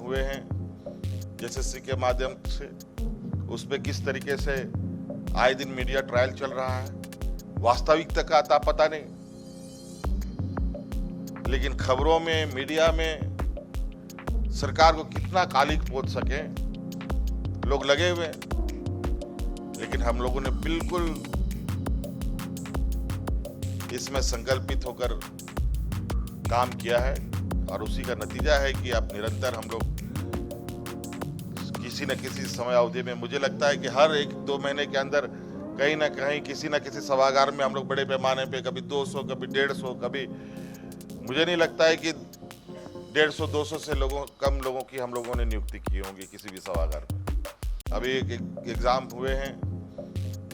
हुए हैं एसएससी के माध्यम से, उस पे किस तरीके से आए दिन मीडिया ट्रायल चल रहा है, वास्तविकता का अता पता नहीं, लेकिन खबरों में, मीडिया में सरकार को कितना कालिक पोत सके लोग लगे हुए हैं। लेकिन हम लोगों ने बिल्कुल इसमें संकल्पित होकर काम किया है और उसी का नतीजा है कि अब निरंतर हम लोग किसी न किसी समय अवधि में, मुझे लगता है कि हर 1-2 महीने के अंदर कहीं ना कहीं किसी न किसी सभागार में हम लोग बड़े पैमाने पे, कभी 200, कभी 150, कभी, मुझे नहीं लगता है कि 150-200 से कम लोगों की हम लोगों ने नियुक्ति की होंगी किसी भी सभागार में। अभी एक एग्जाम हुए हैं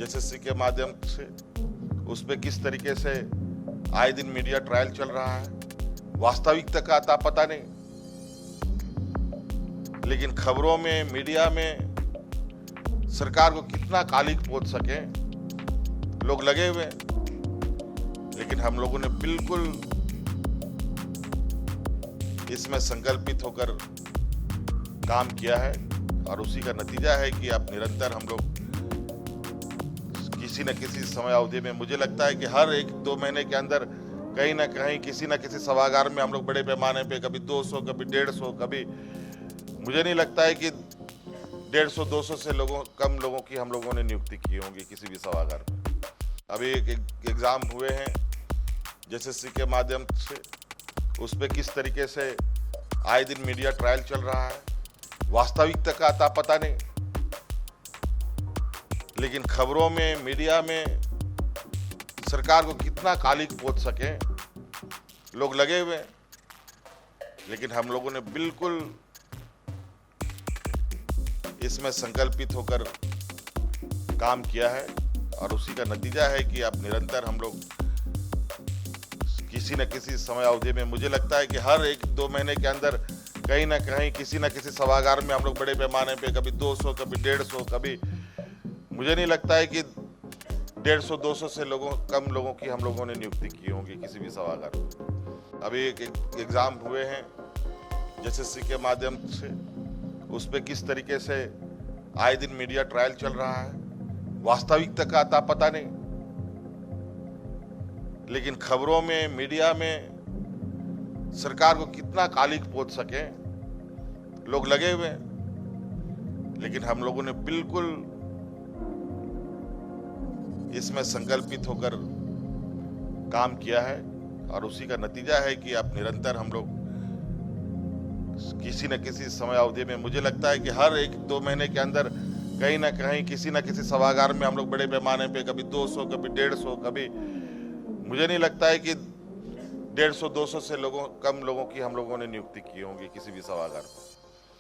एसएससी के माध्यम से, उस पे किस तरीके से आए दिन मीडिया ट्रायल चल रहा है, वास्तविकता का अता पता नहीं, लेकिन खबरों में, मीडिया में सरकार को कितना कालिक पोत सके लोग लगे हुए हैं। लेकिन हम लोगों ने बिल्कुल इसमें संकल्पित होकर काम किया है और उसी का नतीजा है कि अब निरंतर हम लोग किसी न किसी समय अवधि में, मुझे लगता है कि हर 1-2 महीने के अंदर कहीं ना कहीं किसी न किसी सभागार में हम लोग बड़े पैमाने पे, कभी 200, कभी 150, कभी, मुझे नहीं लगता है कि 150-200 से कम लोगों की हम लोगों ने नियुक्ति की होंगी किसी भी सभागार में। अभी एक एग्जाम हुए हैं एसएससी के माध्यम से, उस पे किस तरीके से आए दिन मीडिया ट्रायल चल रहा है, वास्तविकता का अता पता नहीं, लेकिन खबरों में, मीडिया में सरकार को कितना कालिक पोत सके लोग लगे हुए हैं। लेकिन हम लोगों ने बिल्कुल इसमें संकल्पित होकर काम किया है और उसी का नतीजा है कि अब निरंतर हम लोग किसी न किसी समय अवधि में, मुझे लगता है कि हर 1-2 महीने के अंदर कहीं ना कहीं किसी न किसी सभागार में हम लोग बड़े पैमाने पे, कभी 200, कभी 150, कभी, मुझे नहीं लगता है कि 150-200 से कम लोगों की हम लोगों ने नियुक्ति की होंगी किसी भी सभागार में। अभी एक एग्जाम हुए हैं एसएससी के माध्यम से, उस पे किस तरीके से आए दिन मीडिया ट्रायल चल रहा है, वास्तविकता का अता पता नहीं, लेकिन खबरों में, मीडिया में सरकार को कितना कालिक पोत सके लोग लगे हुए हैं। लेकिन हम लोगों ने बिल्कुल इसमें संकल्पित होकर काम किया है और उसी का नतीजा है कि अब निरंतर हम लोग किसी न किसी समय अवधि में, मुझे लगता है कि हर 1-2 महीने के अंदर कहीं ना कहीं किसी न किसी सभागार में हम लोग बड़े पैमाने पे, कभी 200, कभी 150, कभी, मुझे नहीं लगता है कि 150-200 से कम लोगों की हम लोगों ने नियुक्ति की होंगी किसी भी सभागार में।